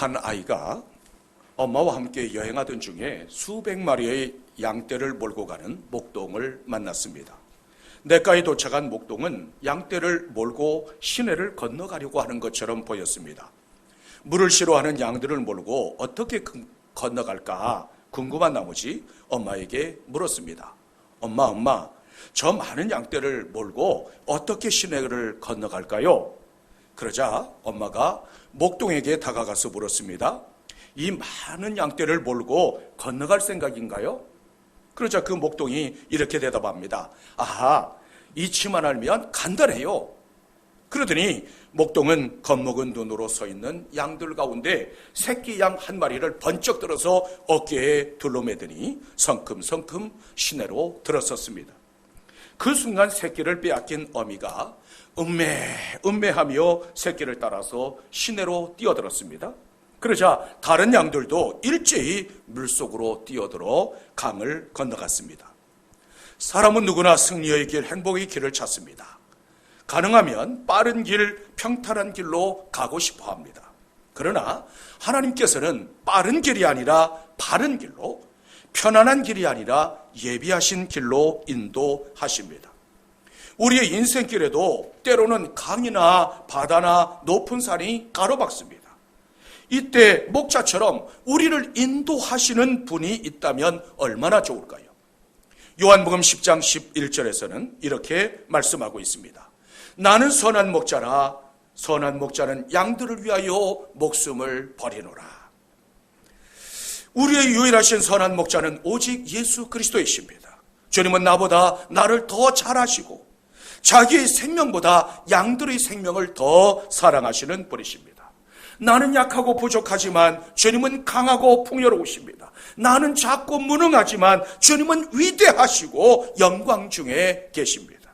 한 아이가 엄마와 함께 여행하던 중에 수백 마리의 양떼를 몰고 가는 목동을 만났습니다. 냇가에 도착한 목동은 양떼를 몰고 시내를 건너가려고 하는 것처럼 보였습니다. 물을 싫어하는 양들을 몰고 어떻게 건너갈까 궁금한 나머지 엄마에게 물었습니다. 엄마, 저 많은 양떼를 몰고 어떻게 시내를 건너갈까요? 그러자 엄마가 목동에게 다가가서 물었습니다. 이 많은 양떼를 몰고 건너갈 생각인가요? 그러자 그 목동이 이렇게 대답합니다. 아하, 이치만 알면 간단해요. 그러더니 목동은 겁먹은 눈으로 서 있는 양들 가운데 새끼 양 한 마리를 번쩍 들어서 어깨에 둘러매더니 성큼성큼 시내로 들어섰습니다. 그 순간 새끼를 빼앗긴 어미가 음매하며 새끼를 따라서 시내로 뛰어들었습니다. 그러자 다른 양들도 일제히 물속으로 뛰어들어 강을 건너갔습니다. 사람은 누구나 승리의 길, 행복의 길을 찾습니다. 가능하면 빠른 길, 평탄한 길로 가고 싶어 합니다. 그러나 하나님께서는 빠른 길이 아니라 바른 길로, 편안한 길이 아니라 예비하신 길로 인도하십니다. 우리의 인생길에도 때로는 강이나 바다나 높은 산이 가로막습니다. 이때 목자처럼 우리를 인도하시는 분이 있다면 얼마나 좋을까요? 요한복음 10장 11절에서는 이렇게 말씀하고 있습니다. 나는 선한 목자라, 선한 목자는 양들을 위하여 목숨을 버리노라. 우리의 유일하신 선한 목자는 오직 예수 그리스도이십니다. 주님은 나보다 나를 더 잘 아시고 자기의 생명보다 양들의 생명을 더 사랑하시는 분이십니다. 나는 약하고 부족하지만 주님은 강하고 풍요로우십니다. 나는 작고 무능하지만 주님은 위대하시고 영광 중에 계십니다.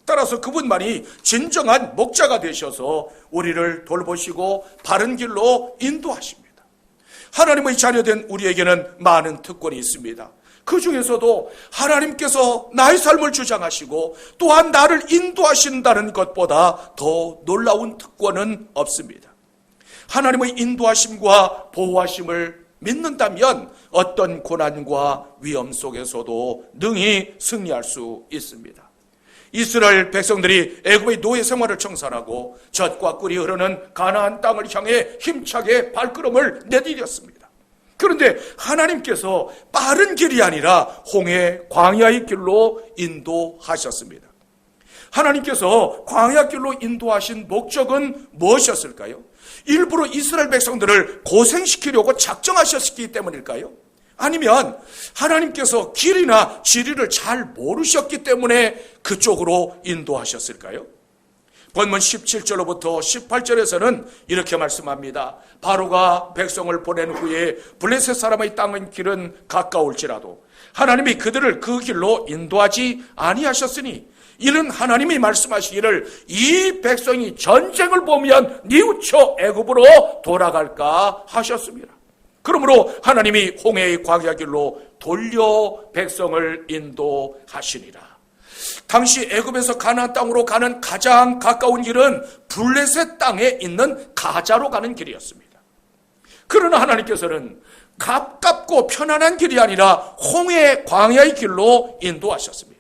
따라서 그분만이 진정한 목자가 되셔서 우리를 돌보시고 바른 길로 인도하십니다. 하나님의 자녀된 우리에게는 많은 특권이 있습니다. 그 중에서도 하나님께서 나의 삶을 주장하시고 또한 나를 인도하신다는 것보다 더 놀라운 특권은 없습니다. 하나님의 인도하심과 보호하심을 믿는다면 어떤 고난과 위험 속에서도 능히 승리할 수 있습니다. 이스라엘 백성들이 애굽의 노예 생활을 청산하고 젖과 꿀이 흐르는 가나안 땅을 향해 힘차게 발걸음을 내디뎠습니다. 그런데 하나님께서 빠른 길이 아니라 홍해 광야의 길로 인도하셨습니다. 하나님께서 광야 길로 인도하신 목적은 무엇이었을까요? 일부러 이스라엘 백성들을 고생시키려고 작정하셨기 때문일까요? 아니면 하나님께서 길이나 지리를 잘 모르셨기 때문에 그쪽으로 인도하셨을까요? 본문 17절로부터 18절에서는 이렇게 말씀합니다. 바로가 백성을 보낸 후에 블레셋 사람의 땅의 길은 가까울지라도 하나님이 그들을 그 길로 인도하지 아니하셨으니 이는 하나님이 말씀하시기를 이 백성이 전쟁을 보면 뉘우쳐 애굽으로 돌아갈까 하셨습니다. 그러므로 하나님이 홍해의 광야 길로 돌려 백성을 인도하시니라. 당시 애굽에서 가나안 땅으로 가는 가장 가까운 길은 블레셋 땅에 있는 가자로 가는 길이었습니다. 그러나 하나님께서는 가깝고 편안한 길이 아니라 홍해 광야의 길로 인도하셨습니다.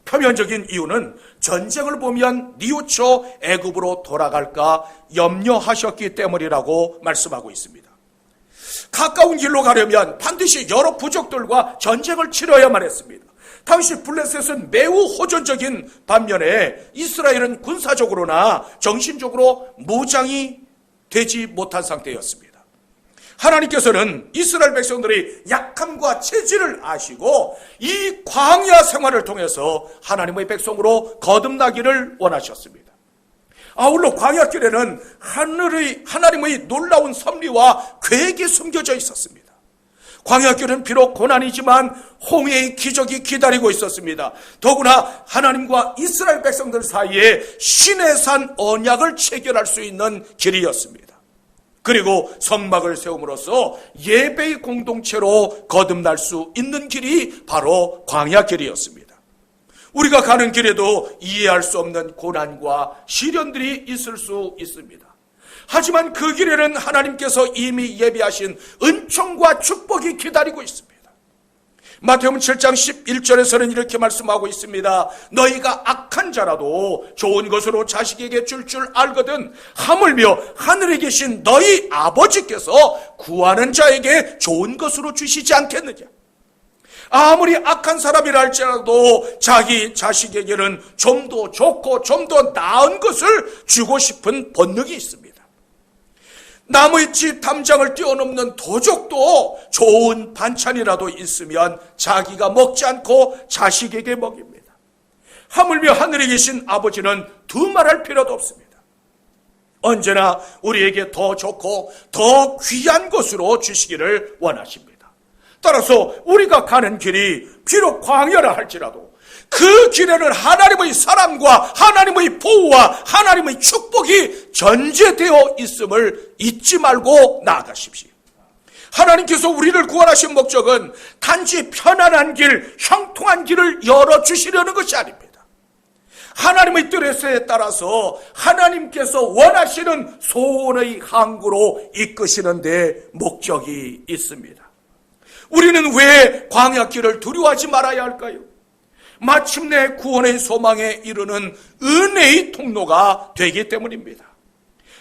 표면적인 이유는 전쟁을 보면 뉘우쳐 애굽으로 돌아갈까 염려하셨기 때문이라고 말씀하고 있습니다. 가까운 길로 가려면 반드시 여러 부족들과 전쟁을 치러야만 했습니다. 당시 블레셋은 매우 호전적인 반면에 이스라엘은 군사적으로나 정신적으로 무장이 되지 못한 상태였습니다. 하나님께서는 이스라엘 백성들의 약함과 체질을 아시고 이 광야 생활을 통해서 하나님의 백성으로 거듭나기를 원하셨습니다. 아울러 광야길에는 하나님의 놀라운 섭리와 계획이 숨겨져 있었습니다. 광야길은 비록 고난이지만 홍해의 기적이 기다리고 있었습니다. 더구나 하나님과 이스라엘 백성들 사이에 신의 산 언약을 체결할 수 있는 길이었습니다. 그리고 성막을 세움으로써 예배의 공동체로 거듭날 수 있는 길이 바로 광야길이었습니다. 우리가 가는 길에도 이해할 수 없는 고난과 시련들이 있을 수 있습니다. 하지만 그 길에는 하나님께서 이미 예비하신 은총과 축복이 기다리고 있습니다. 마태복음 7장 11절에서는 이렇게 말씀하고 있습니다. 너희가 악한 자라도 좋은 것으로 자식에게 줄 알거든 하물며 하늘에 계신 너희 아버지께서 구하는 자에게 좋은 것으로 주시지 않겠느냐. 아무리 악한 사람이라 할지라도 자기 자식에게는 좀 더 좋고 좀 더 나은 것을 주고 싶은 본능이 있습니다. 남의 집 담장을 뛰어넘는 도적도 좋은 반찬이라도 있으면 자기가 먹지 않고 자식에게 먹입니다. 하물며 하늘에 계신 아버지는 두말할 필요도 없습니다. 언제나 우리에게 더 좋고 더 귀한 것으로 주시기를 원하십니다. 따라서 우리가 가는 길이 비록 광야라 할지라도 그 길에는 하나님의 사랑과 하나님의 보호와 하나님의 축복이 전제되어 있음을 잊지 말고 나아가십시오. 하나님께서 우리를 구원하신 목적은 단지 편안한 길, 형통한 길을 열어주시려는 것이 아닙니다. 하나님의 뜻에 따라서 하나님께서 원하시는 소원의 항구로 이끄시는 데 목적이 있습니다. 우리는 왜 광야길을 두려워하지 말아야 할까요? 마침내 구원의 소망에 이르는 은혜의 통로가 되기 때문입니다.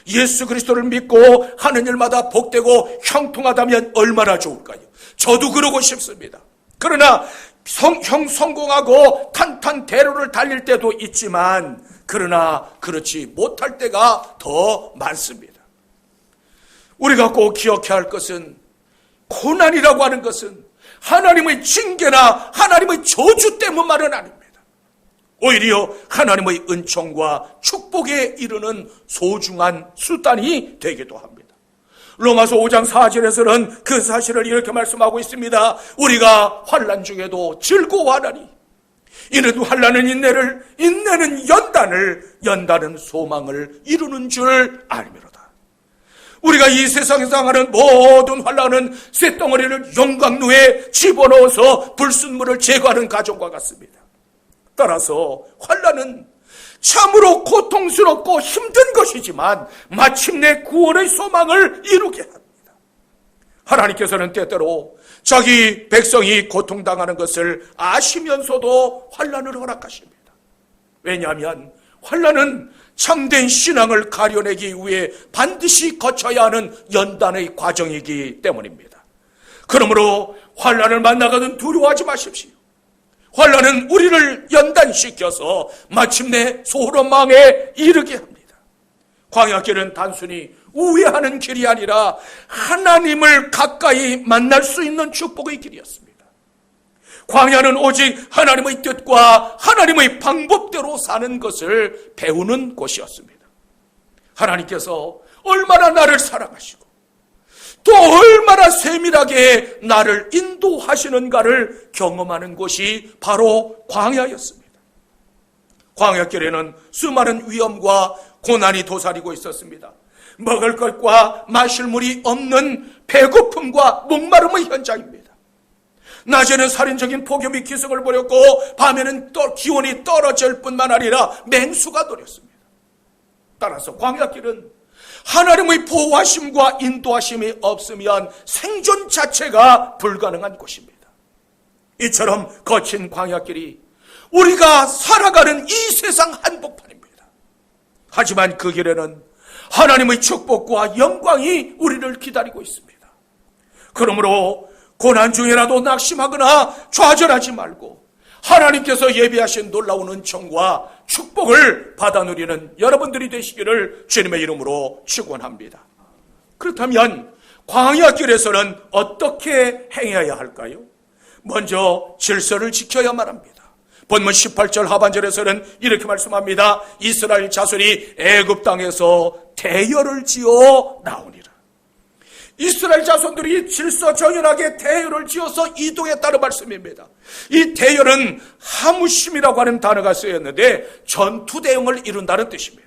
예수 그리스도를 믿고 하는 일마다 복되고 형통하다면 얼마나 좋을까요? 저도 그러고 싶습니다. 그러나 성공하고 탄탄대로를 달릴 때도 있지만 그러나 그렇지 못할 때가 더 많습니다. 우리가 꼭 기억해야 할 것은 고난이라고 하는 것은 하나님의 징계나 하나님의 저주 때문만은 아닙니다. 오히려 하나님의 은총과 축복에 이르는 소중한 수단이 되기도 합니다. 로마서 5장 4절에서는 그 사실을 이렇게 말씀하고 있습니다. 우리가 환난 중에도 즐거워하나니 이는 환난은 인내를, 인내는 연단을, 연단은 소망을 이루는 줄 알미로다. 우리가 이 세상에서 당하는 모든 환난은 쇳덩어리를 용광로에 집어넣어서 불순물을 제거하는 과정과 같습니다. 따라서 환난은 참으로 고통스럽고 힘든 것이지만 마침내 구원의 소망을 이루게 합니다. 하나님께서는 때때로 자기 백성이 고통당하는 것을 아시면서도 환난을 허락하십니다. 왜냐하면 환난은 참된 신앙을 가려내기 위해 반드시 거쳐야 하는 연단의 과정이기 때문입니다. 그러므로 환난을 만나거든 두려워하지 마십시오. 환난은 우리를 연단시켜서 마침내 소로망에 이르게 합니다. 광야길은 단순히 우회하는 길이 아니라 하나님을 가까이 만날 수 있는 축복의 길이었습니다. 광야는 오직 하나님의 뜻과 하나님의 방법대로 사는 것을 배우는 곳이었습니다. 하나님께서 얼마나 나를 사랑하시고 또 얼마나 세밀하게 나를 인도하시는가를 경험하는 곳이 바로 광야였습니다. 광야길에는 수많은 위험과 고난이 도사리고 있었습니다. 먹을 것과 마실 물이 없는 배고픔과 목마름의 현장입니다. 낮에는 살인적인 폭염이 기승을 부렸고 밤에는 또 기온이 떨어질 뿐만 아니라 맹수가 노렸습니다. 따라서 광야길은 하나님의 보호하심과 인도하심이 없으면 생존 자체가 불가능한 곳입니다. 이처럼 거친 광야길이 우리가 살아가는 이 세상 한복판입니다. 하지만 그 길에는 하나님의 축복과 영광이 우리를 기다리고 있습니다. 그러므로 고난 중에라도 낙심하거나 좌절하지 말고 하나님께서 예비하신 놀라운 은총과 축복을 받아 누리는 여러분들이 되시기를 주님의 이름으로 축원합니다. 그렇다면 광야길에서는 어떻게 행해야 할까요? 먼저 질서를 지켜야만 합니다. 본문 18절 하반절에서는 이렇게 말씀합니다. 이스라엘 자손이 애굽 땅에서 대열을 지어 나오니라. 이스라엘 자손들이 질서정연하게 대열을 지어서 이동했다는 말씀입니다. 이 대열은 하무심이라고 하는 단어가 쓰였는데 전투 대응을 이룬다는 뜻입니다.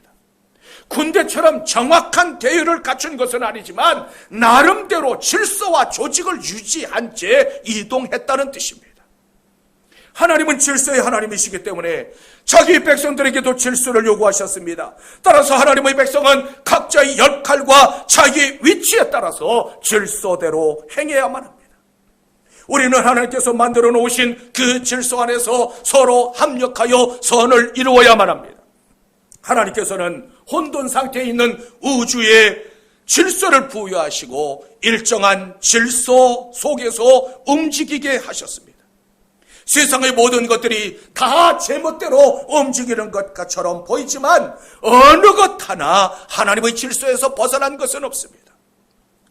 군대처럼 정확한 대열을 갖춘 것은 아니지만 나름대로 질서와 조직을 유지한 채 이동했다는 뜻입니다. 하나님은 질서의 하나님이시기 때문에 자기 백성들에게도 질서를 요구하셨습니다. 따라서 하나님의 백성은 각자의 역할과 자기 위치에 따라서 질서대로 행해야만 합니다. 우리는 하나님께서 만들어 놓으신 그 질서 안에서 서로 합력하여 선을 이루어야만 합니다. 하나님께서는 혼돈 상태에 있는 우주에 질서를 부여하시고 일정한 질서 속에서 움직이게 하셨습니다. 세상의 모든 것들이 다 제멋대로 움직이는 것처럼 보이지만 어느 것 하나 하나님의 질서에서 벗어난 것은 없습니다.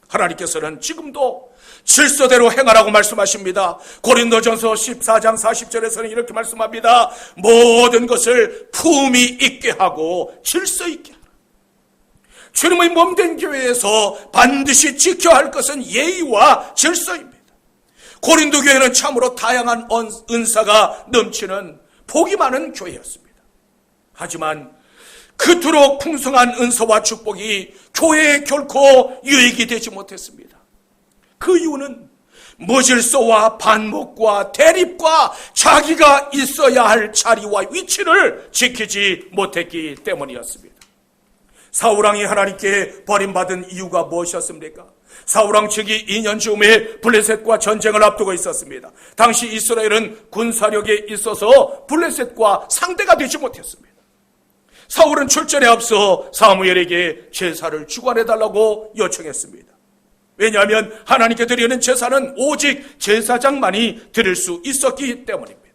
하나님께서는 지금도 질서대로 행하라고 말씀하십니다. 고린도전서 14장 40절에서는 이렇게 말씀합니다. 모든 것을 품위 있게 하고 질서 있게 하라. 주님의 몸된 교회에서 반드시 지켜야 할 것은 예의와 질서입니다. 고린도 교회는 참으로 다양한 은사가 넘치는 복이 많은 교회였습니다. 하지만 그토록 풍성한 은사와 축복이 교회에 결코 유익이 되지 못했습니다. 그 이유는 무질서와 반목과 대립과 자기가 있어야 할 자리와 위치를 지키지 못했기 때문이었습니다. 사울왕이 하나님께 버림받은 이유가 무엇이었습니까? 사울왕 즉위 2년 즈음에 블레셋과 전쟁을 앞두고 있었습니다. 당시 이스라엘은 군사력에 있어서 블레셋과 상대가 되지 못했습니다. 사울은 출전에 앞서 사무엘에게 제사를 주관해달라고 요청했습니다. 왜냐하면 하나님께 드리는 제사는 오직 제사장만이 드릴 수 있었기 때문입니다.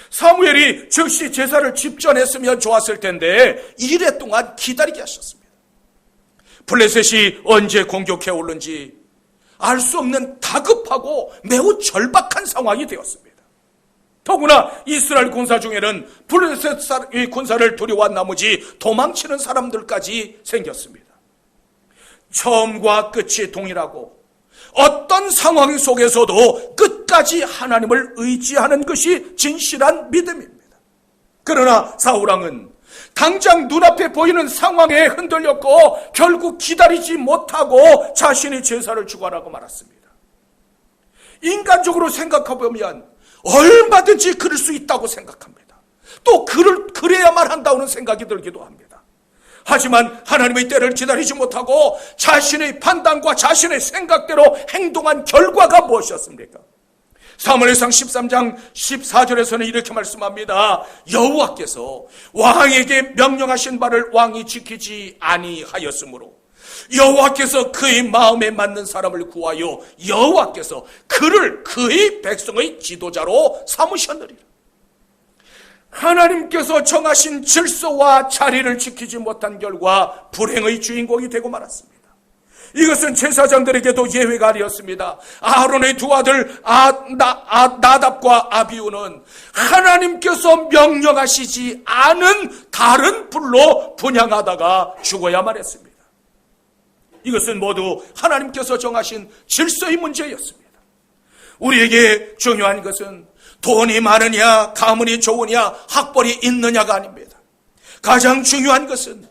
사무엘이 즉시 제사를 집전했으면 좋았을 텐데 1회 동안 기다리게 하셨습니다. 블레셋이 언제 공격해 올는지 알 수 없는 다급하고 매우 절박한 상황이 되었습니다. 더구나 이스라엘 군사 중에는 블레셋 군사를 두려워한 나머지 도망치는 사람들까지 생겼습니다. 처음과 끝이 동일하고 어떤 상황 속에서도 끝까지 하나님을 의지하는 것이 진실한 믿음입니다. 그러나 사울왕은 당장 눈앞에 보이는 상황에 흔들렸고 결국 기다리지 못하고 자신이 제사를 주관하고 말았습니다. 인간적으로 생각해보면 얼마든지 그럴 수 있다고 생각합니다. 또 그래야만 한다는 생각이 들기도 합니다. 하지만 하나님의 때를 기다리지 못하고 자신의 판단과 자신의 생각대로 행동한 결과가 무엇이었습니까? 사무엘상 13장 14절에서는 이렇게 말씀합니다. 여호와께서 왕에게 명령하신 바를 왕이 지키지 아니하였으므로 여호와께서 그의 마음에 맞는 사람을 구하여 여호와께서 그를 그의 백성의 지도자로 삼으셨느니라. 하나님께서 정하신 질서와 자리를 지키지 못한 결과 불행의 주인공이 되고 말았습니다. 이것은 제사장들에게도 예외가 아니었습니다. 아론의 두 아들 나답과 아비후는 하나님께서 명령하시지 않은 다른 불로 분향하다가 죽어야만 했습니다. 이것은 모두 하나님께서 정하신 질서의 문제였습니다. 우리에게 중요한 것은 돈이 많으냐, 가문이 좋으냐, 학벌이 있느냐가 아닙니다. 가장 중요한 것은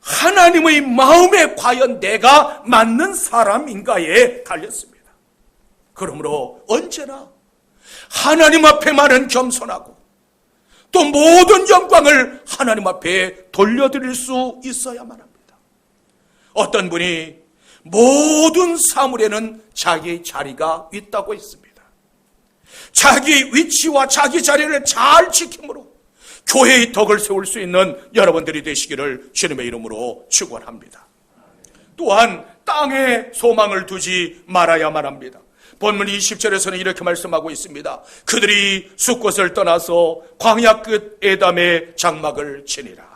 하나님의 마음에 과연 내가 맞는 사람인가에 달렸습니다. 그러므로 언제나 하나님 앞에만은 겸손하고 또 모든 영광을 하나님 앞에 돌려드릴 수 있어야만 합니다. 어떤 분이 모든 사물에는 자기의 자리가 있다고 했습니다. 자기 위치와 자기 자리를 잘 지킴으로 교회의 덕을 세울 수 있는 여러분들이 되시기를 주님의 이름으로 축원합니다. 또한 땅에 소망을 두지 말아야만 합니다. 본문 20절에서는 이렇게 말씀하고 있습니다. 그들이 숫곳을 떠나서 광야 끝 에담의 장막을 치니라.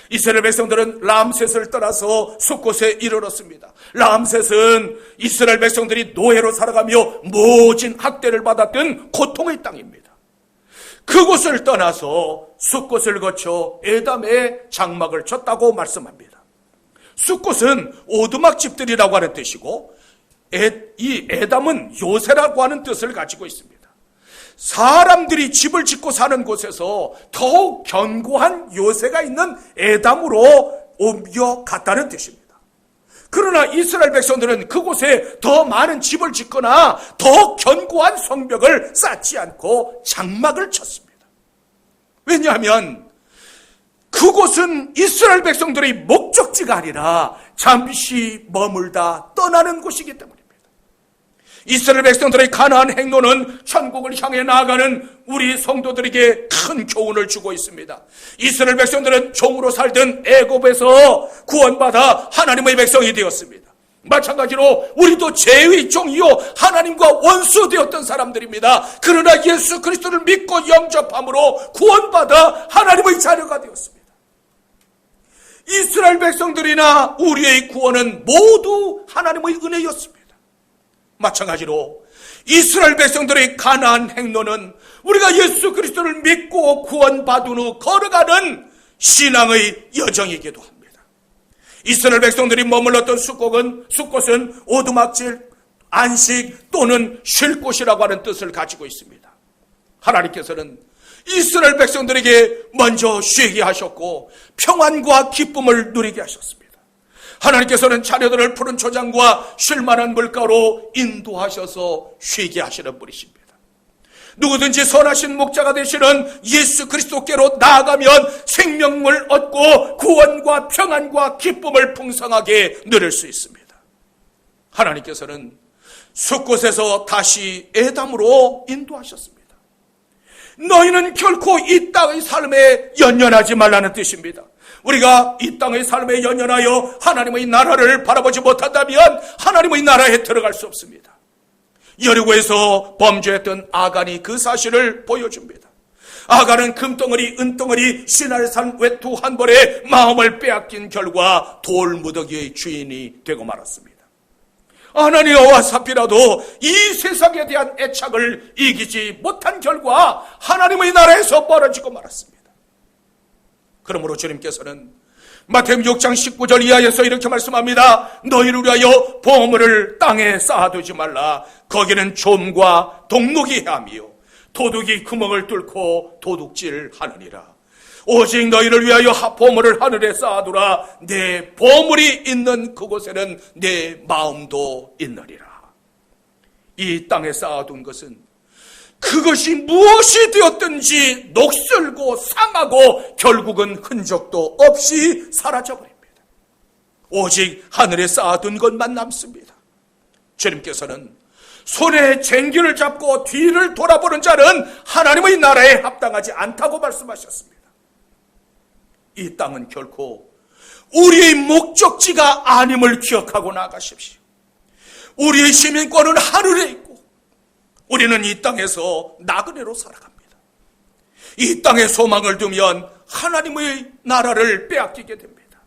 이스라엘 백성들은 람셋을 떠나서 숫곳에 이르렀습니다. 람셋은 이스라엘 백성들이 노예로 살아가며 모진 학대를 받았던 고통의 땅입니다. 그곳을 떠나서 숫곳을 거쳐 에담의 장막을 쳤다고 말씀합니다. 숫곳은 오두막집들이라고 하는 뜻이고 이 에담은 요새라고 하는 뜻을 가지고 있습니다. 사람들이 집을 짓고 사는 곳에서 더욱 견고한 요새가 있는 에담으로 옮겨갔다는 뜻입니다. 그러나 이스라엘 백성들은 그곳에 더 많은 집을 짓거나 더 견고한 성벽을 쌓지 않고 장막을 쳤습니다. 왜냐하면 그곳은 이스라엘 백성들의 목적지가 아니라 잠시 머물다 떠나는 곳이기 때문입니다. 이스라엘 백성들의 가나안 행로는 천국을 향해 나아가는 우리 성도들에게 큰 교훈을 주고 있습니다. 이스라엘 백성들은 종으로 살던 애굽에서 구원받아 하나님의 백성이 되었습니다. 마찬가지로 우리도 죄의 종이요 하나님과 원수되었던 사람들입니다. 그러나 예수 그리스도를 믿고 영접함으로 구원받아 하나님의 자녀가 되었습니다. 이스라엘 백성들이나 우리의 구원은 모두 하나님의 은혜였습니다. 마찬가지로 이스라엘 백성들의 가나안 행로는 우리가 예수 그리스도를 믿고 구원받은 후 걸어가는 신앙의 여정이기도 합니다. 이스라엘 백성들이 머물렀던 숫곳은 오두막질, 안식 또는 쉴 곳이라고 하는 뜻을 가지고 있습니다. 하나님께서는 이스라엘 백성들에게 먼저 쉬게 하셨고 평안과 기쁨을 누리게 하셨습니다. 하나님께서는 자녀들을 푸른 초장과 쉴만한 물가로 인도하셔서 쉬게 하시는 분이십니다. 누구든지 선하신 목자가 되시는 예수 그리스도께로 나아가면 생명을 얻고 구원과 평안과 기쁨을 풍성하게 누릴 수 있습니다. 하나님께서는 숫곳에서 다시 에담으로 인도하셨습니다. 너희는 결코 이 땅의 삶에 연연하지 말라는 뜻입니다. 우리가 이 땅의 삶에 연연하여 하나님의 나라를 바라보지 못한다면 하나님의 나라에 들어갈 수 없습니다. 여리고에서 범죄했던 아간이 그 사실을 보여줍니다. 아간은 금덩어리, 은덩어리, 신할산 외투 한 벌에 마음을 빼앗긴 결과 돌무더기의 주인이 되고 말았습니다. 아나니아와 삽비라도 이 세상에 대한 애착을 이기지 못한 결과 하나님의 나라에서 멀어지고 말았습니다. 그러므로 주님께서는 마태복음 6장 19절 이하에서 이렇게 말씀합니다. 너희를 위하여 보물을 땅에 쌓아두지 말라. 거기는 좀과 동록이 함이요 도둑이 구멍을 뚫고 도둑질하느니라. 오직 너희를 위하여 보물을 하늘에 쌓아두라. 내 보물이 있는 그곳에는 내 마음도 있느니라. 이 땅에 쌓아둔 것은 그것이 무엇이 되었든지 녹슬고 상하고 결국은 흔적도 없이 사라져버립니다. 오직 하늘에 쌓아둔 것만 남습니다. 주님께서는 손에 쟁기를 잡고 뒤를 돌아보는 자는 하나님의 나라에 합당하지 않다고 말씀하셨습니다. 이 땅은 결코 우리의 목적지가 아님을 기억하고 나가십시오. 우리의 시민권은 하늘에 있고 우리는 이 땅에서 나그네로 살아갑니다. 이 땅에 소망을 두면 하나님의 나라를 빼앗기게 됩니다.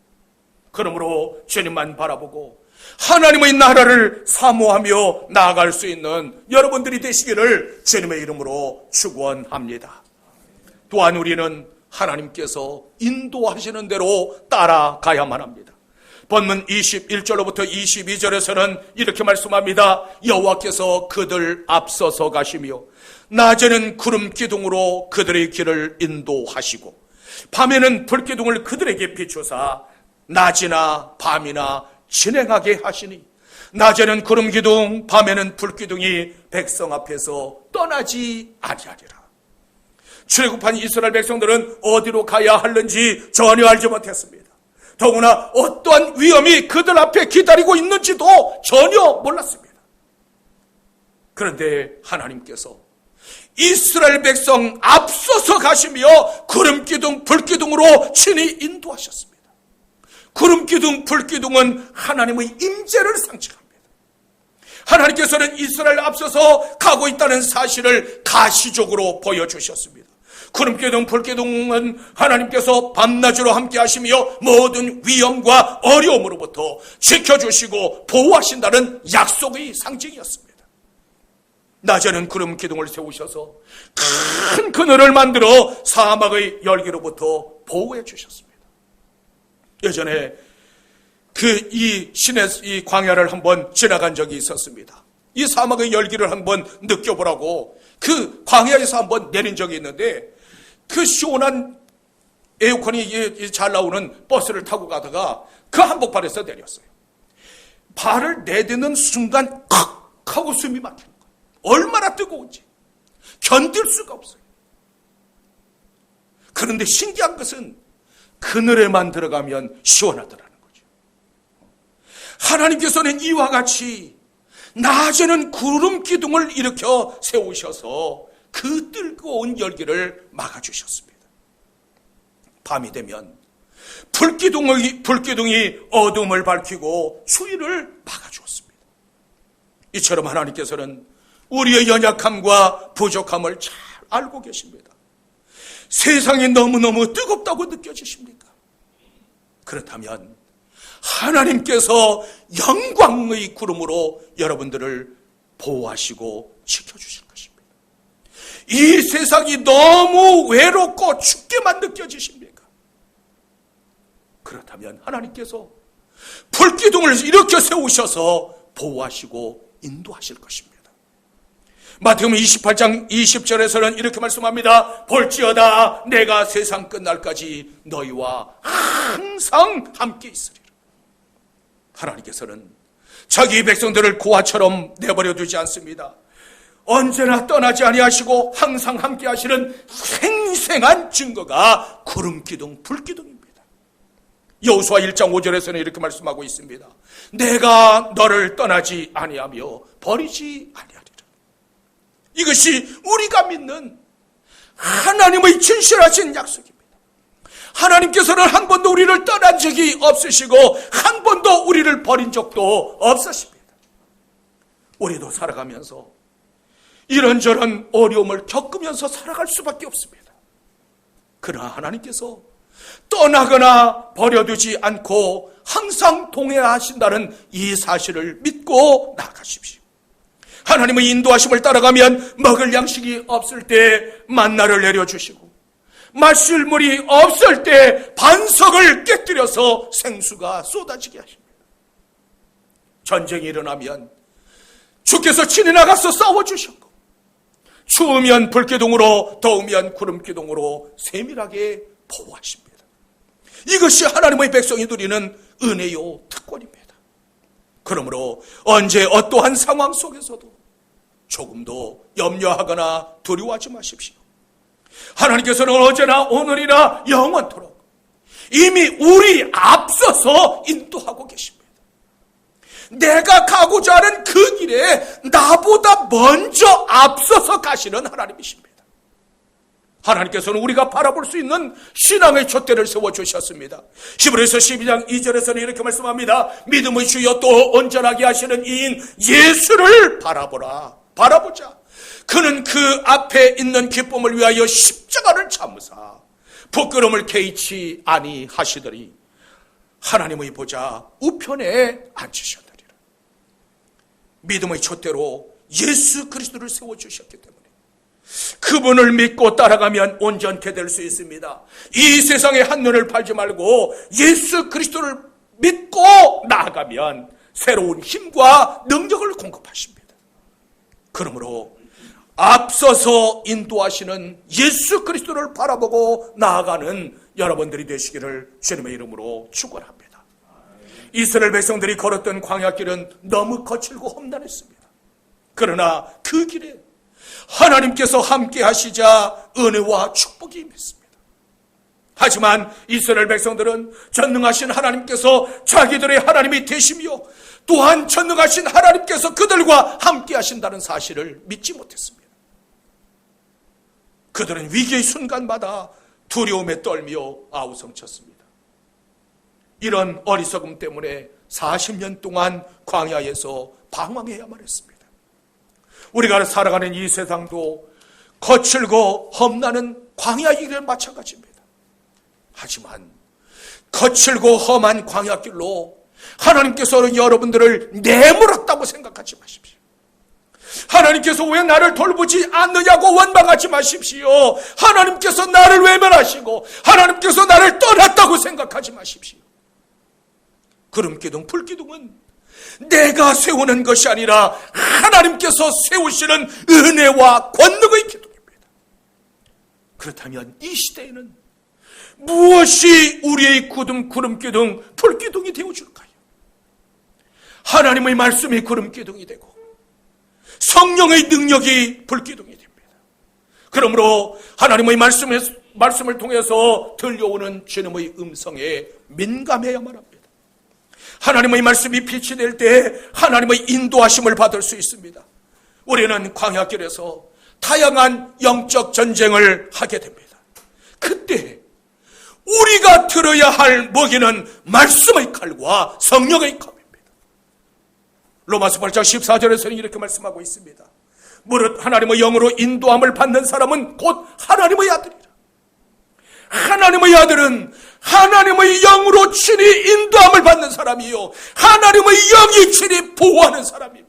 그러므로 주님만 바라보고 하나님의 나라를 사모하며 나아갈 수 있는 여러분들이 되시기를 주님의 이름으로 축원합니다. 또한 우리는 하나님께서 인도하시는 대로 따라가야만 합니다. 본문 21절로부터 22절에서는 이렇게 말씀합니다. 여호와께서 그들 앞서서 가시며 낮에는 구름 기둥으로 그들의 길을 인도하시고 밤에는 불기둥을 그들에게 비추사 낮이나 밤이나 진행하게 하시니 낮에는 구름 기둥 밤에는 불기둥이 백성 앞에서 떠나지 아니하리라. 출애굽한 이스라엘 백성들은 어디로 가야 하는지 전혀 알지 못했습니다. 더구나 어떠한 위험이 그들 앞에 기다리고 있는지도 전혀 몰랐습니다. 그런데 하나님께서 이스라엘 백성 앞서서 가시며 구름기둥 불기둥으로 친히 인도하셨습니다. 구름기둥 불기둥은 하나님의 임재를 상징합니다. 하나님께서는 이스라엘 앞서서 가고 있다는 사실을 가시적으로 보여주셨습니다. 구름기둥 불기둥은 하나님께서 밤낮으로 함께 하시며 모든 위험과 어려움으로부터 지켜주시고 보호하신다는 약속의 상징이었습니다. 낮에는 구름기둥을 세우셔서 큰 그늘을 만들어 사막의 열기로부터 보호해 주셨습니다. 예전에 이 광야를 한번 지나간 적이 있었습니다. 이 사막의 열기를 한번 느껴보라고 그 광야에서 한번 내린 적이 있는데 그 시원한 에어컨이 잘 나오는 버스를 타고 가다가 그 한복판에서 내렸어요. 발을 내딛는 순간 칵 하고 숨이 막히는 거예요. 얼마나 뜨거운지 견딜 수가 없어요. 그런데 신기한 것은 그늘에만 들어가면 시원하더라는 거죠. 하나님께서는 이와 같이 낮에는 구름 기둥을 일으켜 세우셔서 그 뜨거운 열기를 막아주셨습니다. 밤이 되면 불기둥이 어둠을 밝히고 추위를 막아주었습니다. 이처럼 하나님께서는 우리의 연약함과 부족함을 잘 알고 계십니다. 세상이 너무너무 뜨겁다고 느껴지십니까? 그렇다면 하나님께서 영광의 구름으로 여러분들을 보호하시고 지켜주실 것입니다. 이 세상이 너무 외롭고 춥게만 느껴지십니까? 그렇다면 하나님께서 불기둥을 일으켜 세우셔서 보호하시고 인도하실 것입니다. 마태복음 28장 20절에서는 이렇게 말씀합니다. 볼지어다 내가 세상 끝날까지 너희와 항상 함께 있으리라. 하나님께서는 자기 백성들을 고아처럼 내버려 두지 않습니다. 언제나 떠나지 아니하시고 항상 함께 하시는 생생한 증거가 구름기둥, 불기둥입니다. 여호수아 1장 5절에서는 이렇게 말씀하고 있습니다. 내가 너를 떠나지 아니하며 버리지 아니하리라. 이것이 우리가 믿는 하나님의 진실하신 약속입니다. 하나님께서는 한 번도 우리를 떠난 적이 없으시고 한 번도 우리를 버린 적도 없으십니다. 우리도 살아가면서 이런저런 어려움을 겪으면서 살아갈 수밖에 없습니다. 그러나 하나님께서 떠나거나 버려두지 않고 항상 동행하신다는 이 사실을 믿고 나아가십시오. 하나님의 인도하심을 따라가면 먹을 양식이 없을 때 만나를 내려주시고 마실 물이 없을 때 반석을 깨뜨려서 생수가 쏟아지게 하십니다. 전쟁이 일어나면 주께서 친히 나가서 싸워주셨고 추우면 불기둥으로 더우면 구름기둥으로 세밀하게 보호하십니다. 이것이 하나님의 백성이 누리는 은혜요 특권입니다. 그러므로 언제 어떠한 상황 속에서도 조금도 염려하거나 두려워하지 마십시오. 하나님께서는 어제나 오늘이나 영원토록 이미 우리 앞서서 인도하고 계십니다. 내가 가고자 하는 그 길에 나보다 먼저 앞서서 가시는 하나님이십니다. 하나님께서는 우리가 바라볼 수 있는 신앙의 촛대를 세워주셨습니다. 히브리서 12장 2절에서는 이렇게 말씀합니다. 믿음의 주여 또 온전하게 하시는 이인 예수를 바라보자. 그는 그 앞에 있는 기쁨을 위하여 십자가를 참으사 부끄러움을 개의치 아니하시더니 하나님의 보좌 우편에 앉으셨느니라. 믿음의 촛대로 예수 그리스도를 세워주셨기 때문에 그분을 믿고 따라가면 온전케 될 수 있습니다. 이 세상에 한눈을 팔지 말고 예수 그리스도를 믿고 나아가면 새로운 힘과 능력을 공급하십니다. 그러므로 앞서서 인도하시는 예수 그리스도를 바라보고 나아가는 여러분들이 되시기를 주님의 이름으로 축원합니다. 이스라엘 백성들이 걸었던 광야길은 너무 거칠고 험난했습니다. 그러나 그 길에 하나님께서 함께 하시자 은혜와 축복이 임했습니다. 하지만 이스라엘 백성들은 전능하신 하나님께서 자기들의 하나님이 되시며 또한 전능하신 하나님께서 그들과 함께 하신다는 사실을 믿지 못했습니다. 그들은 위기의 순간마다 두려움에 떨며 아우성쳤습니다. 이런 어리석음 때문에 40년 동안 광야에서 방황해야만 했습니다. 우리가 살아가는 이 세상도 거칠고 험난한 광야의 길은 마찬가지입니다. 하지만 거칠고 험한 광야길로 하나님께서는 여러분들을 내몰았다고 생각하지 마십시오. 하나님께서 왜 나를 돌보지 않느냐고 원망하지 마십시오. 하나님께서 나를 외면하시고 하나님께서 나를 떠났다고 생각하지 마십시오. 구름기둥, 불기둥은 내가 세우는 것이 아니라 하나님께서 세우시는 은혜와 권능의 기둥입니다. 그렇다면 이 시대에는 무엇이 우리의 구름기둥, 불기둥이 되어줄까요? 하나님의 말씀이 구름기둥이 되고 성령의 능력이 불기둥이 됩니다. 그러므로 하나님의 말씀을 통해서 들려오는 주님의 음성에 민감해야만 합니다. 하나님의 말씀이 빛이 될 때 하나님의 인도하심을 받을 수 있습니다. 우리는 광야길에서 다양한 영적 전쟁을 하게 됩니다. 그때 우리가 들어야 할 먹이는 말씀의 칼과 성령의 검입니다. 로마서 8장 14절에서는 이렇게 말씀하고 있습니다. 무릇 하나님의 영으로 인도함을 받는 사람은 곧 하나님의 아들이라. 하나님의 아들은 하나님의 영으로 친히 인도함을 받는 사람이요, 하나님의 영이 친히 보호하는 사람입니다.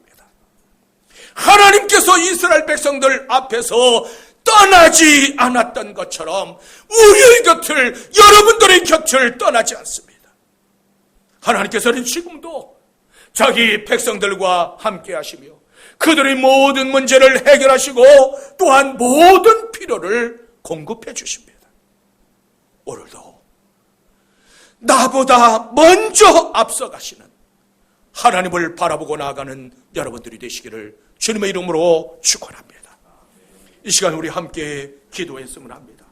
하나님께서 이스라엘 백성들 앞에서 떠나지 않았던 것처럼 우리의 곁을, 여러분들의 곁을 떠나지 않습니다. 하나님께서는 지금도 자기 백성들과 함께 하시며 그들의 모든 문제를 해결하시고 또한 모든 필요를 공급해 주십니다. 오늘도 나보다 먼저 앞서가시는 하나님을 바라보고 나아가는 여러분들이 되시기를 주님의 이름으로 축원합니다. 이 시간 우리 함께 기도했으면 합니다.